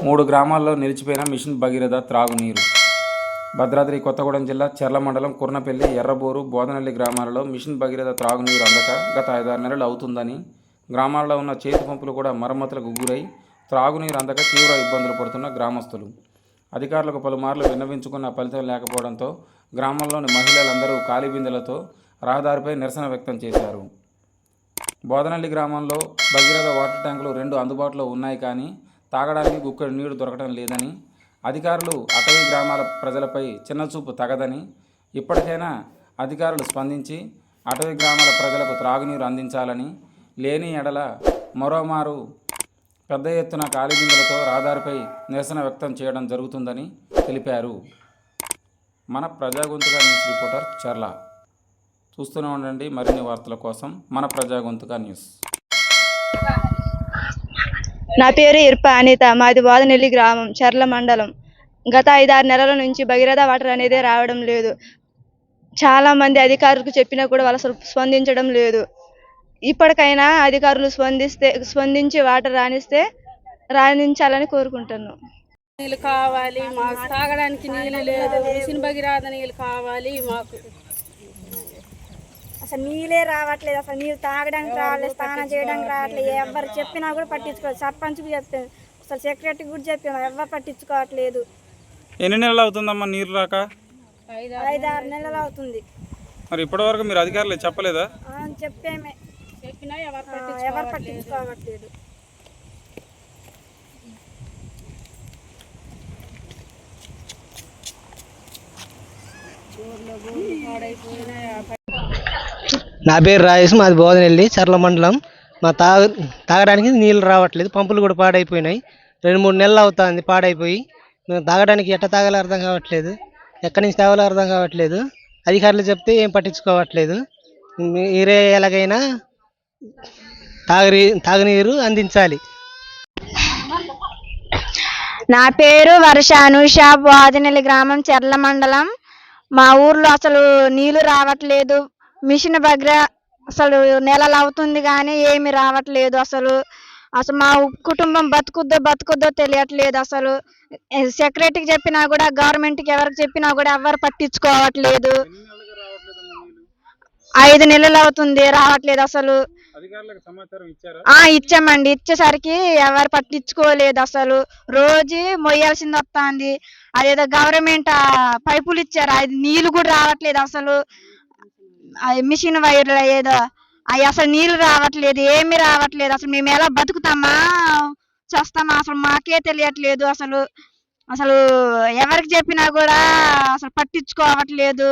3 గ్రామాల్లో నిలిచిపోయిన మిషన్ భగీరథ త్రాగునీరు. భద్రాద్రి కొత్తగూడెం జిల్లా చెర్ల మండలం కుర్నపల్లి, ఎర్రబోరు, బోదనల్లి గ్రామాలలో మిషన్ భగీరథ త్రాగునీరు అందక గత 5-6 నెలలు అవుతుందని, గ్రామాల్లో ఉన్న చేతి పంపులు కూడా మరమ్మతులకు గురై త్రాగునీరు అందక తీవ్ర ఇబ్బందులు పడుతున్న గ్రామస్తులు అధికారులకు పలుమార్లు విన్నవించుకున్న ఫలితం లేకపోవడంతో గ్రామంలోని మహిళలందరూ ఖాళీ బిందెలతో రహదారిపై నిరసన వ్యక్తం చేశారు. బోదనల్లి గ్రామంలో భగీరథ వాటర్ ట్యాంకులు 2 అందుబాటులో ఉన్నాయి, కానీ తాగడానికి గుక్కెడు నీరు దొరకడం లేదని, అధికారులు అటవీ గ్రామాల ప్రజలపై చిన్నచూపు తగదని, ఇప్పటికైనా అధికారులు స్పందించి అటవీ గ్రామాల ప్రజలకు త్రాగునీరు అందించాలని, లేని ఎడల మరోమారు పెద్ద ఎత్తున ఖాళీ బిందెలతో రహదారిపై నిరసన వ్యక్తం చేయడం జరుగుతుందని తెలిపారు. మన ప్రజాగొంతుక న్యూస్ రిపోర్టర్ చర్ల. చూస్తూనే ఉండండి మరిన్ని వార్తల కోసం మన ప్రజాగొంతుక న్యూస్. నా పేరు ఇర్ప అనిత, మాది బోదనల్లి గ్రామం, చెర్ల మండలం. గత 5-6 నెలల నుంచి భగీరథ వాటర్ అనేది రావడం లేదు. చాలా మంది అధికారులకు చెప్పినా కూడా వాళ్ళు స్పందించడం లేదు. ఇప్పటికైనా అధికారులు స్పందించి వాటర్ రాణించాలని కోరుకుంటున్నాం. నీళ్ళు కావాలి, మాకు తాగడానికి నీళ్ళు లేదు. మిషన్ భగీరథ నీళ్ళు కావాలి మాకు. అసలు నీళ్ళే రావట్లేదు, అసలు నీళ్ళు తాగడానికి రావట్లేదు, స్నానం చేయడానికి రావట్లేదు. ఎవరు చెప్పినా కూడా పట్టించుకోవాలి. సర్పంచ్కి చెప్తాను, అసలు సెక్రటరీకి కూడా చెప్పాను, ఎవరు పట్టించుకోవట్లేదు. ఎన్ని నెలలు అవుతుందమ్మా నీరు రాక? 5-6 నెలలు అవుతుంది. మరి ఇప్పటివరకు మీరు అధికారులు చెప్పలేదా? చెప్పినా ఎవరు పట్టించుకోవట్లేదు. నా పేరు రాజేష్, మాది బోదనల్లి, చెర్ల మండలం. మా తాగడానికి నీళ్ళు రావట్లేదు, పంపులు కూడా పాడైపోయినాయి. 2-3 నెలలు అవుతుంది పాడైపోయి. మేము తాగడానికి ఎట్ట తాగాలో అర్థం కావట్లేదు, ఎక్కడి నుంచి తాగాలో అర్థం కావట్లేదు. అధికారులు చెప్తే ఏం పట్టించుకోవట్లేదు. మీరే ఎలాగైనా తాగునీరు అందించాలి. నా పేరు వర్ష అనుష, బోదనల్లి గ్రామం, చెర్ల మండలం. మా ఊర్లో అసలు నీళ్లు రావట్లేదు. మిషన్ భగీరథ అసలు నెలలు అవుతుంది కానీ ఏమి రావట్లేదు. అసలు మా కుటుంబం బతుకుద్దో తెలియట్లేదు. అసలు సెక్రటరీకి చెప్పినా కూడా, గవర్నమెంట్కి ఎవరికి చెప్పినా కూడా ఎవరు పట్టించుకోవట్లేదు. 5 నెలలు అవుతుంది రావట్లేదు. అసలు ఇచ్చామండి, ఇచ్చేసరికి ఎవరు పట్టించుకోలేదు. అసలు రోజు మొయ్యాల్సింది వస్తుంది. అదేదో గవర్నమెంట్ పైపులు ఇచ్చారు, అది నీళ్ళు కూడా రావట్లేదు. అసలు మిషన్ వైర్లు ఏదో అవి అసలు నీళ్ళు రావట్లేదు, ఏమి రావట్లేదు. అసలు మేము ఎలా బతుకుతామా చేస్తామా అసలు మాకే తెలియట్లేదు. అసలు ఎవరికి చెప్పినా కూడా అసలు పట్టించుకోవట్లేదు.